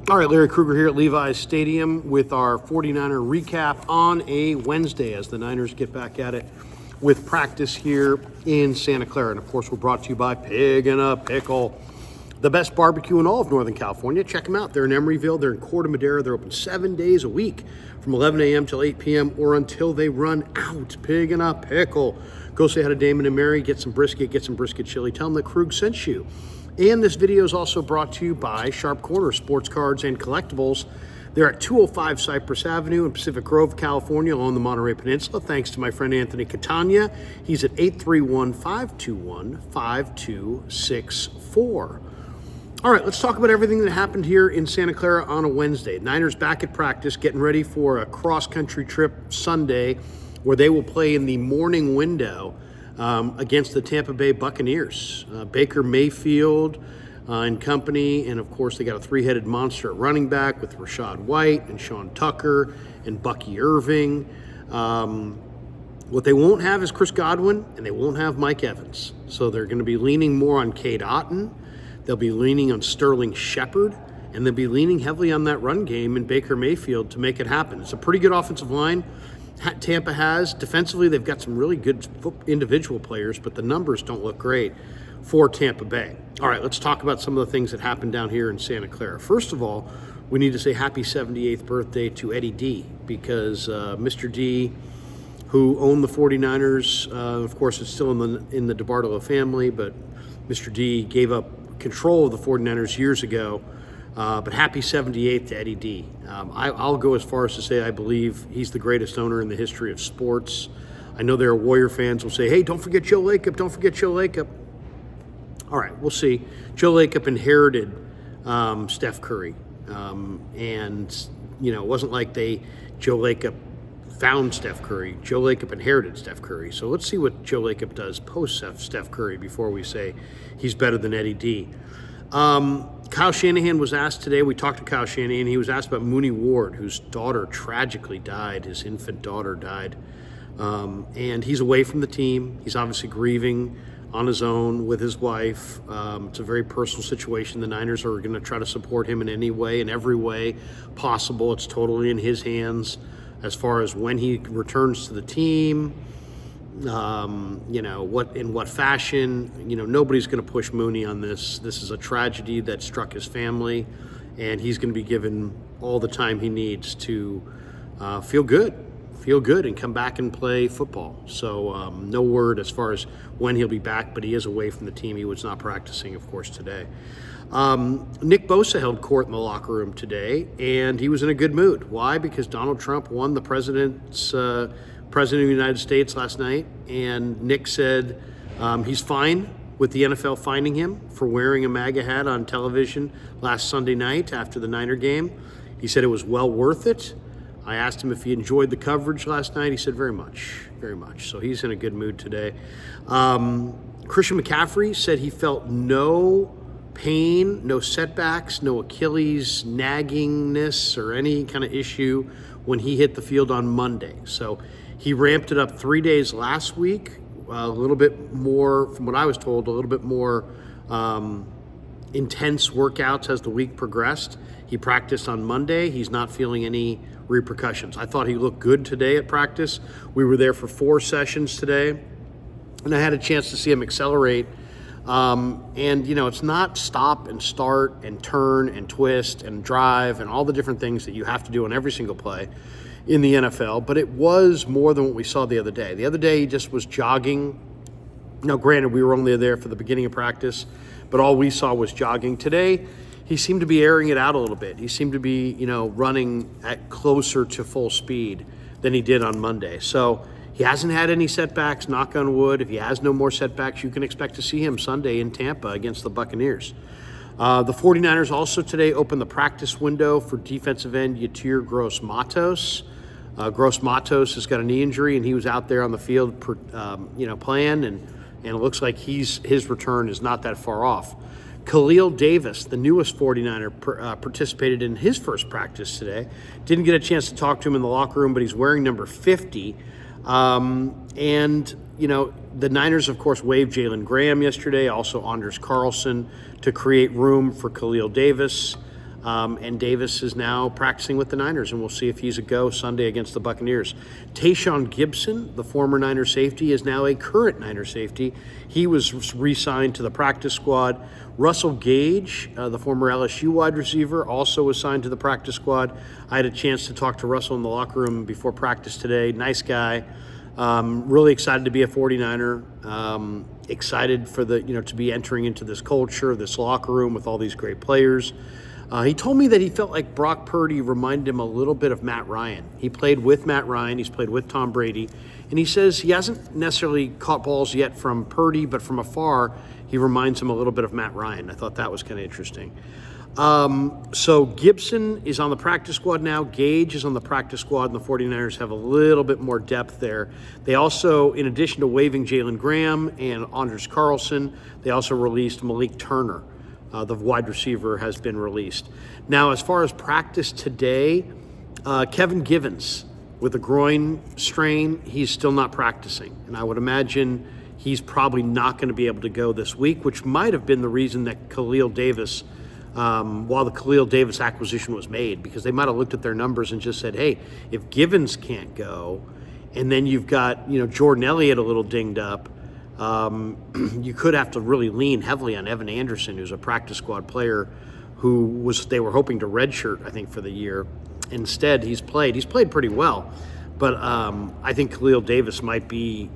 All right, Larry Krueger here at Levi's Stadium with our 49er recap on a Wednesday as the Niners get back at it with practice here in Santa Clara. And of course, we're brought to you by Pig and a Pickle, the best barbecue in all of Northern California. Check them out. They're in Emeryville. They're in Corte Madera. They're open 7 days a week from 11 a.m. till 8 p.m. or until they run out. Pig and a Pickle. Go say hi to Damon and Mary. Get some brisket chili. Tell them that Krug sent you. And this video is also brought to you by Sharp Corner Sports Cards and Collectibles. They're at 205 Cypress Avenue in Pacific Grove, California, along the Monterey Peninsula. Thanks to my friend Anthony Catania. He's at 831-521-5264. All right, let's talk about everything that happened here in Santa Clara on a Wednesday. Niners back at practice, getting ready for a cross-country trip Sunday where they will play in the morning window against the Tampa Bay Buccaneers. Baker Mayfield and company, and of course they got a three-headed monster at running back with Rashad White and Sean Tucker and Bucky Irving. What they won't have is Chris Godwin, and they won't have Mike Evans. So they're going to be leaning more on Cade Otton. They'll be leaning on Sterling Shepard, and they'll be leaning heavily on that run game in Baker Mayfield to make it happen. It's a pretty good offensive line Tampa has. Defensively, they've got some really good individual players, but the numbers don't look great for Tampa Bay. All right, let's talk about some of the things that happened down here in Santa Clara. First of all, we need to say happy 78th birthday to Eddie D, because Mr. D, who owned the 49ers, of course, it's still in the DeBartolo family, but Mr. D gave up control of the 49ers years ago. But happy 78th to Eddie D. I'll go as far as to say I believe he's the greatest owner in the history of sports. I know there are Warrior fans who will say, hey, don't forget Joe Lacob, don't forget Joe Lacob. All right, we'll see. Joe Lacob inherited Steph Curry. And, you know, it wasn't like Joe Lacob found Steph Curry. Joe Lacob inherited Steph Curry. So let's see what Joe Lacob does post Steph Curry before we say he's better than Eddie D. Kyle Shanahan was asked today, we talked to Kyle Shanahan, he was asked about Mooney Ward, whose daughter tragically died, his infant daughter died. And he's away from the team. He's obviously grieving on his own with his wife. It's a very personal situation. The Niners are going to try to support him in any way, in every way possible. It's totally in his hands as far as when he returns to the team. You know, in what fashion. You know, nobody's going to push Mooney on this. This is a tragedy that struck his family, and he's going to be given all the time he needs to feel good and come back and play football. So no word as far as when he'll be back, but he is away from the team. He was not practicing, of course, today. Nick Bosa held court in the locker room today, and he was in a good mood. Why? Because Donald Trump won the President of the United States last night, and Nick said he's fine with the NFL fining him for wearing a MAGA hat on television last Sunday night after the Niner game. He said it was well worth it. I asked him if he enjoyed the coverage last night. He said very much, very much. So he's in a good mood today. Christian McCaffrey said he felt no pain, no setbacks, no Achilles naggingness or any kind of issue when he hit the field on Monday. So he ramped it up 3 days last week, a little bit more, from what I was told, a little bit more intense workouts as the week progressed. He practiced on Monday. He's not feeling any repercussions. I thought he looked good today at practice. We were there for 4 sessions today, and I had a chance to see him accelerate. And, you know, it's not stop and start and turn and twist and drive and all the different things that you have to do on every single play in the NFL, but it was more than what we saw the other day. The other day, he just was jogging. Now, granted, we were only there for the beginning of practice, but all we saw was jogging. Today, he seemed to be airing it out a little bit. He seemed to be, you know, running at closer to full speed than he did on Monday. So he hasn't had any setbacks, knock on wood. If he has no more setbacks, you can expect to see him Sunday in Tampa against the Buccaneers. The 49ers also today opened the practice window for defensive end Yetur Gross-Matos. Gross-Matos has got a knee injury, and he was out there on the field, playing, and it looks like his return is not that far off. Khalil Davis, the newest 49er, participated in his first practice today. Didn't get a chance to talk to him in the locker room, but he's wearing number 50. And, you know, the Niners, of course, waived Jalen Graham yesterday, also Anders Carlson, to create room for Khalil Davis. And Davis is now practicing with the Niners, and we'll see if he's a go Sunday against the Buccaneers. Tayshaun Gibson, the former Niner safety, is now a current Niner safety. He was re-signed to the practice squad. Russell Gage, the former LSU wide receiver, also was signed to the practice squad. I had a chance to talk to Russell in the locker room before practice today. Nice guy. Really excited to be a 49er. Excited for to be entering into this culture, this locker room with all these great players. He told me that he felt like Brock Purdy reminded him a little bit of Matt Ryan. He played with Matt Ryan. He's played with Tom Brady. And he says he hasn't necessarily caught balls yet from Purdy, but from afar, he reminds him a little bit of Matt Ryan. I thought that was kind of interesting. So Gibson is on the practice squad now. Gage is on the practice squad, and the 49ers have a little bit more depth there. They also, in addition to waiving Jalen Graham and Anders Carlson, they also released Malik Turner. The wide receiver has been released. Now, as far as practice today, Kevin Givens with a groin strain, he's still not practicing. And I would imagine he's probably not going to be able to go this week, which might have been the reason that Khalil Davis, while the Khalil Davis acquisition was made, because they might have looked at their numbers and just said, hey, if Givens can't go, and then you've got, Jordan Elliott a little dinged up, you could have to really lean heavily on Evan Anderson, who's a practice squad player they were hoping to redshirt, I think, for the year. Instead, he's played pretty well. But I think Khalil Davis might be,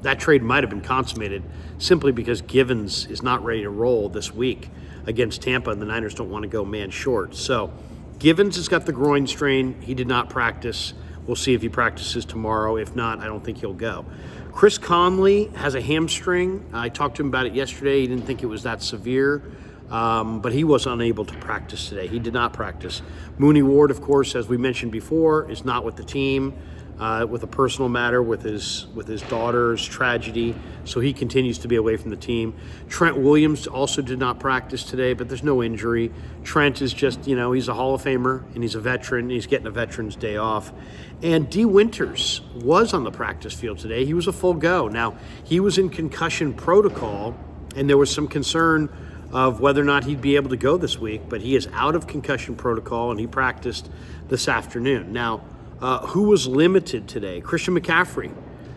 that trade might have been consummated simply because Givens is not ready to roll this week against Tampa, and the Niners don't want to go man short. So Givens has got the groin strain. He did not practice. We'll see if he practices tomorrow. If not, I don't think he'll go. Chris Conley has a hamstring. I talked to him about it yesterday. He didn't think it was that severe, but he was unable to practice today. He did not practice. Mooney Ward, of course, as we mentioned before, is not with the team with a personal matter with his daughter's tragedy, so he continues to be away from the team. Trent Williams also did not practice today, but there's no injury. Trent is just, he's a Hall of Famer, and he's a veteran. He's getting a Veterans Day off. And D. Winters was on the practice field today. He was a full go. Now, he was in concussion protocol, and there was some concern of whether or not he'd be able to go this week, but he is out of concussion protocol, and he practiced this afternoon. Now, who was limited today? Christian McCaffrey.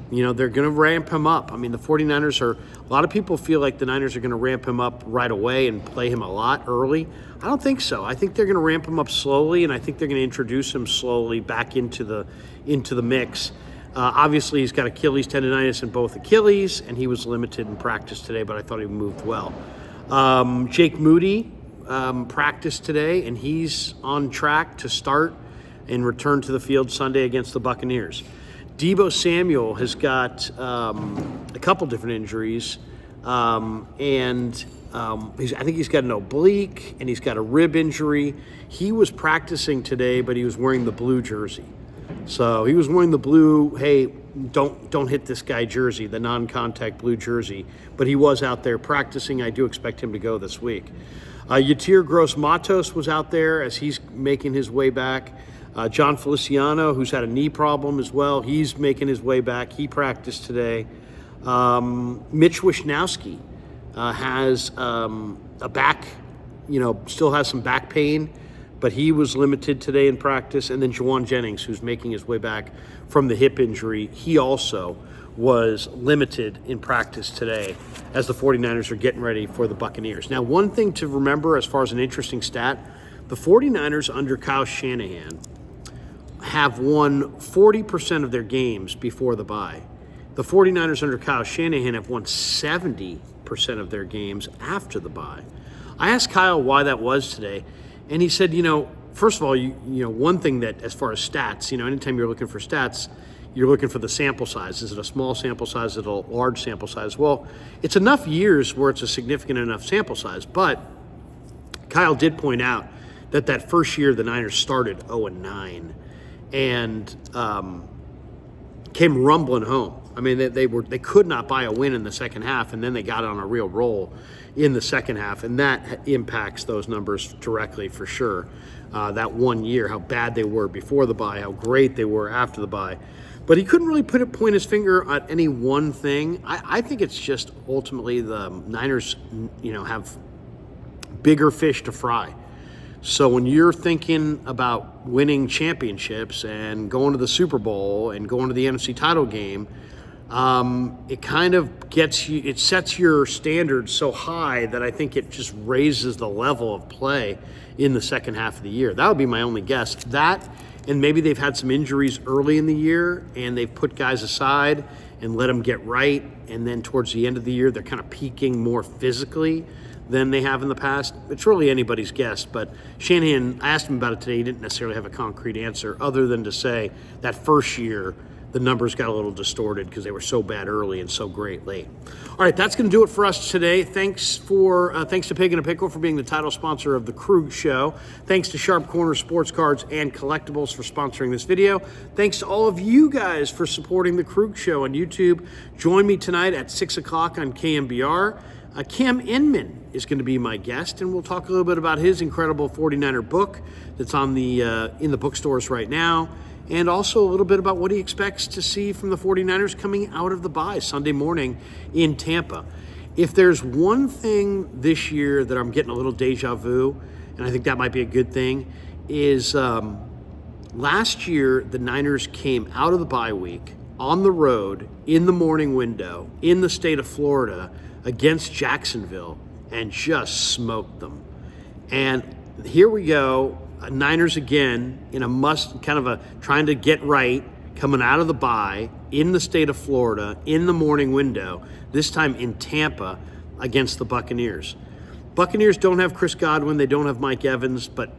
They're going to ramp him up. I mean, the 49ers a lot of people feel like the Niners are going to ramp him up right away and play him a lot early. I don't think so. I think they're going to ramp him up slowly, and I think they're going to introduce him slowly back into the mix. Obviously, he's got Achilles tendonitis in both Achilles, and he was limited in practice today, but I thought he moved well. Jake Moody practiced today, and he's on track to start and return to the field Sunday against the Buccaneers. Deebo Samuel has got a couple different injuries, and I think he's got an oblique and he's got a rib injury. He was practicing today, but he was wearing the blue jersey. So he was wearing the blue, hey, don't hit this guy jersey, the non-contact blue jersey. But he was out there practicing. I do expect him to go this week. Yatir Gross-Matos was out there as he's making his way back. John Feliciano, who's had a knee problem as well, he's making his way back. He practiced today. Mitch Wishnowsky has a back, still has some back pain, but he was limited today in practice. And then Juwan Jennings, who's making his way back from the hip injury, he also was limited in practice today as the 49ers are getting ready for the Buccaneers. Now, one thing to remember as far as an interesting stat, the 49ers under Kyle Shanahan have won 40% of their games before the bye. The 49ers under Kyle Shanahan have won 70% of their games after the bye. I asked Kyle why that was today, and he said, first of all, one thing that as far as stats, anytime you're looking for stats, you're looking for the sample size. Is it a small sample size? Is it a large sample size? Well, it's enough years where it's a significant enough sample size, but Kyle did point out that first year the Niners started 0-9 and came rumbling home. I mean, they could not buy a win in the second half, and then they got on a real roll in the second half, and that impacts those numbers directly for sure. That 1 year, how bad they were before the bye, how great they were after the bye. But he couldn't really point his finger at any one thing. I think it's just ultimately the Niners, have bigger fish to fry. So when you're thinking about winning championships and going to the Super Bowl and going to the NFC title game, it kind of gets you, it sets your standards so high that I think it just raises the level of play in the second half of the year. That would be my only guess. That, and maybe they've had some injuries early in the year and they've put guys aside and let them get right. And then towards the end of the year, they're kind of peaking more physically than they have in the past. It's really anybody's guess, but Shanahan, I asked him about it today. He didn't necessarily have a concrete answer other than to say that first year, the numbers got a little distorted because they were so bad early and so great late. All right, that's going to do it for us today. Thanks to Pig and a Pickle for being the title sponsor of the Krug Show. Thanks to Sharp Corner Sports Cards and Collectibles for sponsoring this video. Thanks to all of you guys for supporting the Krug Show on YouTube. Join me tonight at 6 o'clock on KMBR. Cam Inman is going to be my guest, and we'll talk a little bit about his incredible 49er book that's on the in the bookstores right now, and also a little bit about what he expects to see from the 49ers coming out of the bye Sunday morning in Tampa. If there's one thing this year that I'm getting a little deja vu, and I think that might be a good thing, is last year the Niners came out of the bye week on the road in the morning window in the state of Florida against Jacksonville and just smoked them. And here we go, Niners again in a trying to get right, coming out of the bye in the state of Florida in the morning window, this time in Tampa against the Buccaneers. Buccaneers don't have Chris Godwin, they don't have Mike Evans, but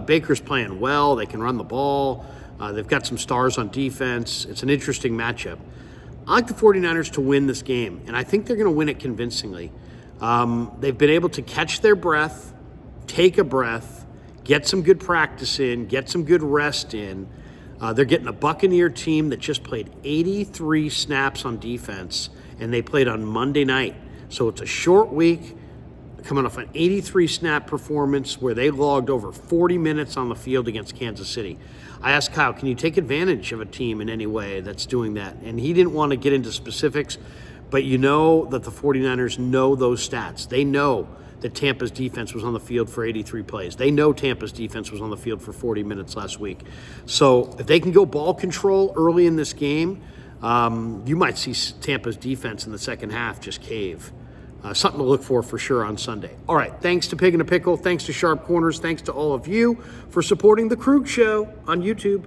Baker's playing well, they can run the ball, they've got some stars on defense. It's an interesting matchup. I like the 49ers to win this game, and I think they're going to win it convincingly. They've been able to catch their breath, take a breath, get some good practice in, get some good rest in. They're getting a Buccaneer team that just played 83 snaps on defense, and they played on Monday night. So it's a short week, coming off an 83-snap performance where they logged over 40 minutes on the field against Kansas City. I asked Kyle, can you take advantage of a team in any way that's doing that? And he didn't want to get into specifics, but you know that the 49ers know those stats. They know that Tampa's defense was on the field for 83 plays. They know Tampa's defense was on the field for 40 minutes last week. So if they can go ball control early in this game, you might see Tampa's defense in the second half just cave. Something to look for sure on Sunday. All right, thanks to Pig and a Pickle, thanks to Sharp Corners, thanks to all of you for supporting the Krug Show on YouTube.